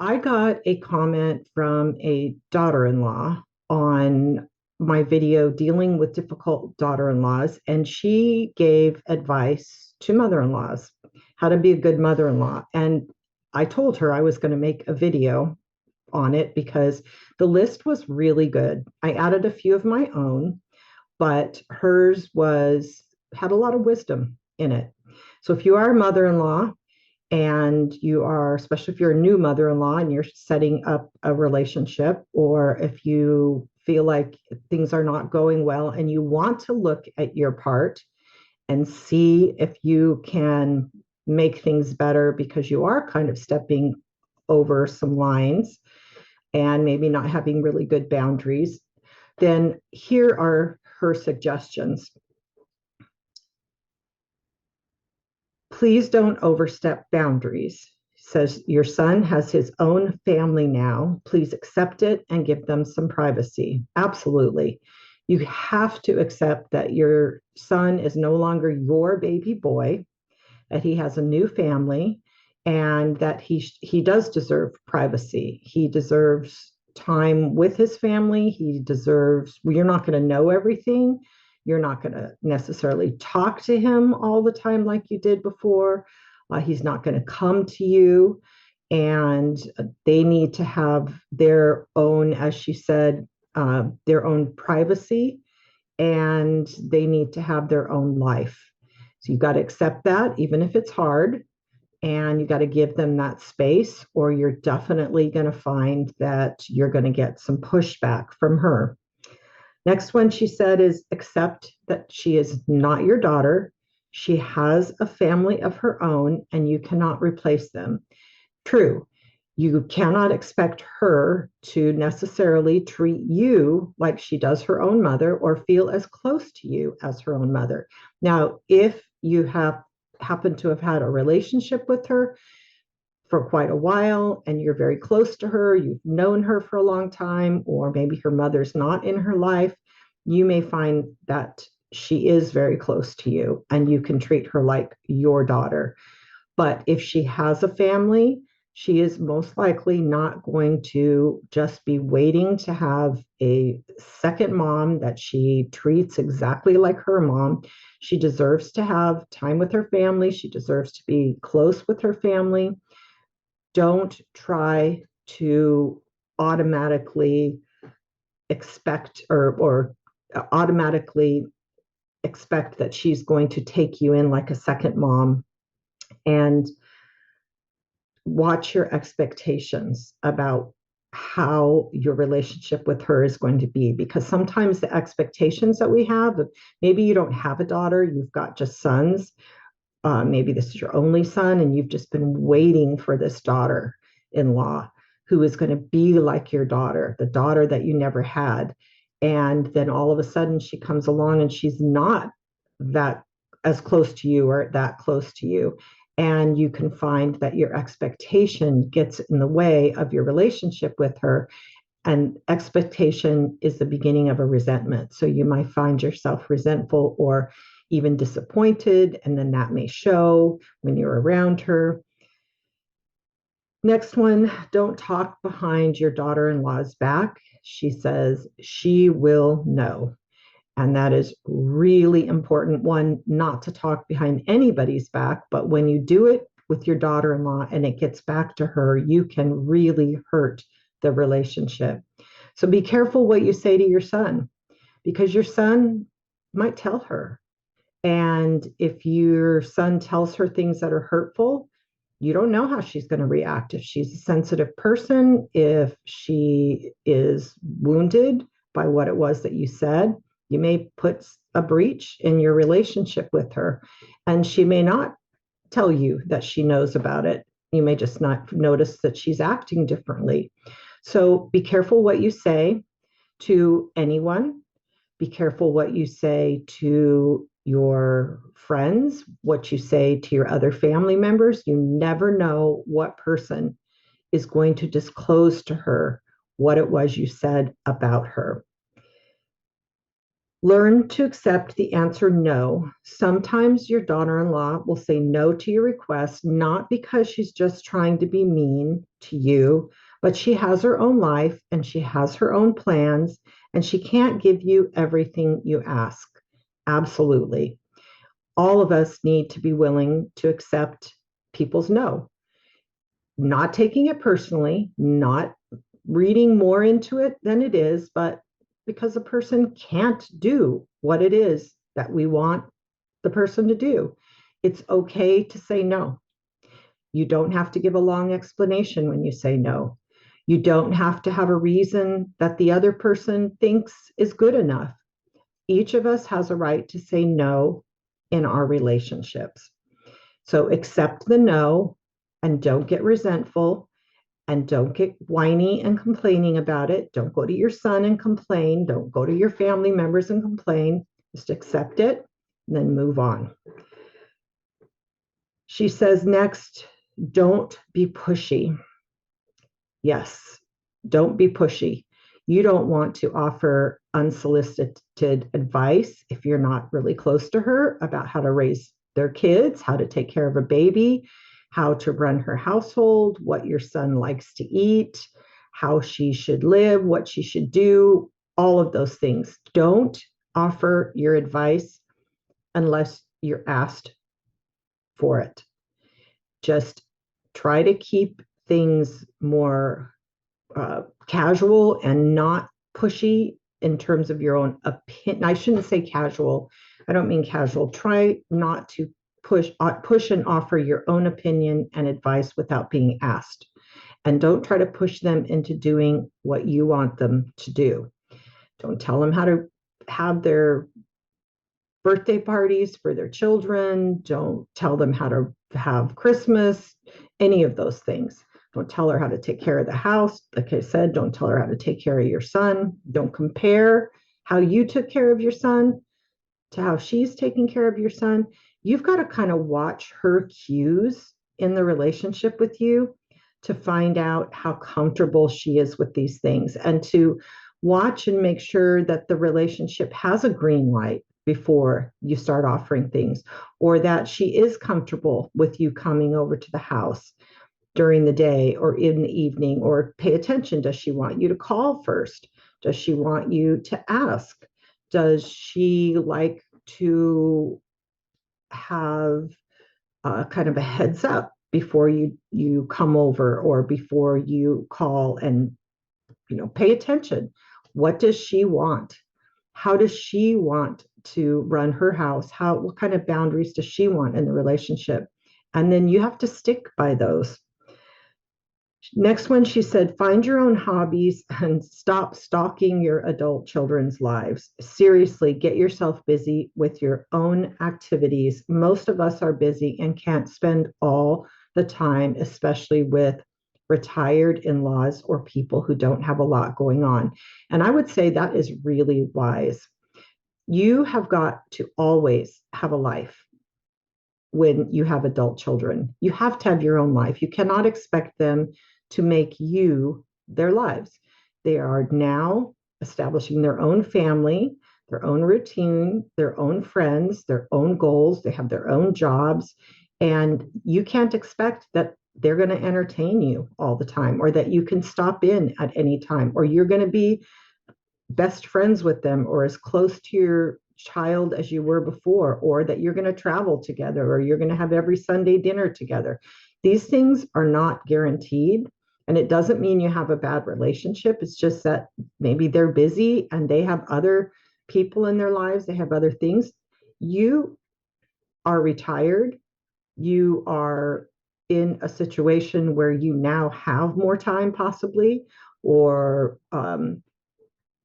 I got a comment from a daughter-in-law on my video dealing with difficult daughter-in-laws, and she gave advice to mother-in-laws how to be a good mother-in-law. And I told her I was going to make a video on it because the list was really good. I added a few of my own, but hers was had a lot of wisdom in it. So if you are a mother-in-law and you are, especially if you're a new mother-in-law and you're setting up a relationship, or if you feel like things are not going well and you want to look at your part and see if you can make things better because you are kind of stepping over some lines and maybe not having really good boundaries, then here are her suggestions. Please don't overstep boundaries. Says your son has his own family now. Please accept it and give them some privacy. Absolutely. You have to accept that your son is no longer your baby boy, that he has a new family, and that he does deserve privacy. He deserves time with his family. He deserves, well, you're not going to know everything. You're not going to necessarily talk to him all the time like you did before. He's not going to come to you. And they need to have their own, as she said, their own privacy, and they need to have their own life. So you've got to accept that, even if it's hard, and you got to give them that space, or you're definitely going to find that you're going to get some pushback from her. Next one she said is accept that she is not your daughter. She has a family of her own, and you cannot replace them. True. You cannot expect her to necessarily treat you like she does her own mother or feel as close to you as her own mother. Now, if you have happened to have had a relationship with her for quite a while and you're very close to her, you've known her for a long time, or maybe her mother's not in her life, you may find that she is very close to you and you can treat her like your daughter. But if she has a family, she is most likely not going to just be waiting to have a second mom that she treats exactly like her mom. She deserves to have time with her family. She deserves to be close with her family. Don't try to automatically expect or automatically expect that she's going to take you in like a second mom, and watch your expectations about how your relationship with her is going to be, because sometimes the expectations that we have, maybe you don't have a daughter, you've got just sons, maybe this is your only son and you've just been waiting for this daughter-in-law who is going to be like your daughter, the daughter that you never had, and then all of a sudden she comes along and she's not that as close to you or that close to you, and you can find that your expectation gets in the way of your relationship with her, and expectation is the beginning of a resentment. So you might find yourself resentful or even disappointed, and then that may show when you're around her. Next one, don't talk behind your daughter-in-law's back. She says she will know. And that is really important. One, not to talk behind anybody's back, but when you do it with your daughter-in-law and it gets back to her, you can really hurt the relationship. So be careful what you say to your son, because your son might tell her. And if your son tells her things that are hurtful, you don't know how she's going to react. If she's a sensitive person, if she is wounded by what it was that you said, you may put a breach in your relationship with her. And she may not tell you that she knows about it. You may just not notice that she's acting differently. So be careful what you say to anyone. Be careful what you say to your friends, what you say to your other family members. You never know what person is going to disclose to her what it was you said about her. Learn to accept the answer no. Sometimes your daughter in law will say no to your request, not because she's just trying to be mean to you, but she has her own life and she has her own plans, and she can't give you everything you ask. Absolutely. All of us need to be willing to accept people's no, not taking it personally, not reading more into it than it is, but because a person can't do what it is that we want the person to do, it's okay to say no. You don't have to give a long explanation when you say no. You don't have to have a reason that the other person thinks is good enough. Each of us has a right to say no in our relationships. So accept the no and don't get resentful and don't get whiny and complaining about it. Don't go to your son and complain. Don't go to your family members and complain. Just accept it and then move on. She says next, don't be pushy. Yes, don't be pushy. You don't want to offer unsolicited advice if you're not really close to her about how to raise their kids, how to take care of a baby, how to run her household, what your son likes to eat, how she should live, what she should do, all of those things. Don't offer your advice unless you're asked for it. Just try to keep things more casual and not pushy in terms of your own opinion. I shouldn't say casual. I don't mean casual. Try not to push and offer your own opinion and advice without being asked. And don't try to push them into doing what you want them to do. Don't tell them how to have their birthday parties for their children. Don't tell them how to have Christmas, any of those things. Don't tell her how to take care of the house. Like I said, don't tell her how to take care of your son. Don't compare how you took care of your son to how she's taking care of your son. You've got to kind of watch her cues in the relationship with you to find out how comfortable she is with these things, and to watch and make sure that the relationship has a green light before you start offering things, or that she is comfortable with you coming over to the house during the day or in the evening, or pay attention. Does she want you to call first? Does she want you to ask? Does she like to have kind of a heads up before you come over, or before you call, and pay attention? What does she want? How does she want to run her house? What kind of boundaries does she want in the relationship? And then you have to stick by those. Next one, she said, find your own hobbies and stop stalking your adult children's lives. Seriously, get yourself busy with your own activities. Most of us are busy and can't spend all the time, especially with retired in-laws or people who don't have a lot going on. And I would say that is really wise. You have got to always have a life when you have adult children. You have to have your own life. You cannot expect them to make you their lives. They are now establishing their own family, their own routine, their own friends, their own goals. They have their own jobs. And you can't expect that they're going to entertain you all the time, or that you can stop in at any time, or you're going to be best friends with them, or as close to your child as you were before, or that you're going to travel together, or you're going to have every Sunday dinner together. These things are not guaranteed. And it doesn't mean you have a bad relationship. It's just that maybe they're busy and they have other people in their lives, they have other things. You are retired. You are in a situation where you now have more time, possibly, or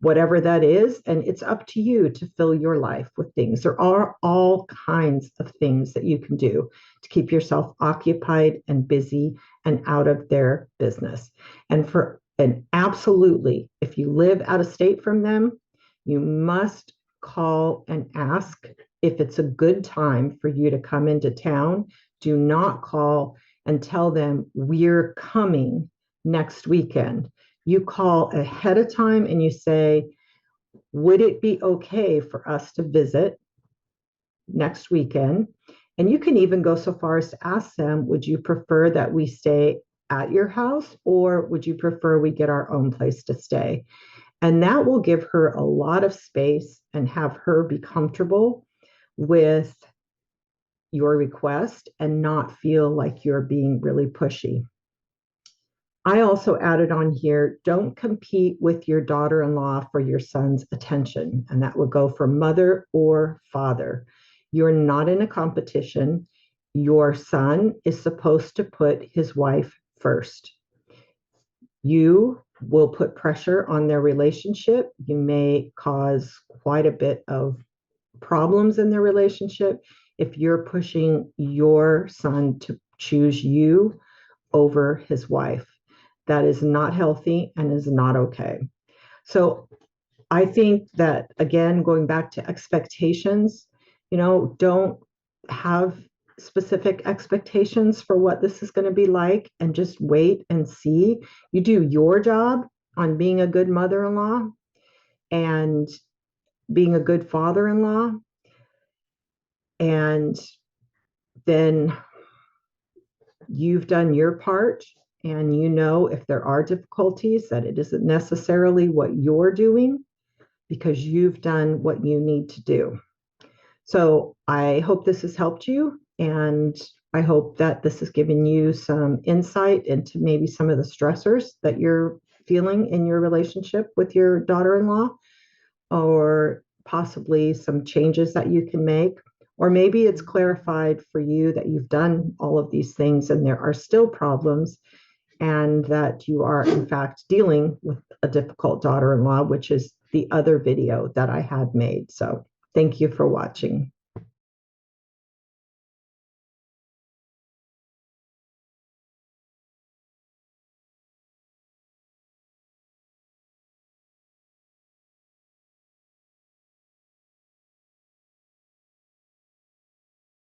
whatever that is. And it's up to you to fill your life with things. There are all kinds of things that you can do to keep yourself occupied and busy and out of their business. And absolutely, if you live out of state from them, you must call and ask if it's a good time for you to come into town. Do not call and tell them we're coming next weekend. You call ahead of time and you say, Would it be okay for us to visit next weekend? And you can even go so far as to ask them, would you prefer that we stay at your house or would you prefer we get our own place to stay? And that will give her a lot of space and have her be comfortable with your request and not feel like you're being really pushy. I also added on here, don't compete with your daughter in law for your son's attention. And that would go for mother or father. You're not in a competition. Your son is supposed to put his wife first. You will put pressure on their relationship. You may cause quite a bit of problems in their relationship if you're pushing your son to choose you over his wife. That is not healthy and is not okay. So I think that, again, going back to expectations, don't have specific expectations for what this is going to be like and just wait and see. You do your job on being a good mother in law and being a good father in law. And then you've done your part. And if there are difficulties, that it isn't necessarily what you're doing because you've done what you need to do. So I hope this has helped you. And I hope that this has given you some insight into maybe some of the stressors that you're feeling in your relationship with your daughter in law, or possibly some changes that you can make. Or maybe it's clarified for you that you've done all of these things and there are still problems, and that you are, in fact, dealing with a difficult daughter in law, which is the other video that I had made. So thank you for watching.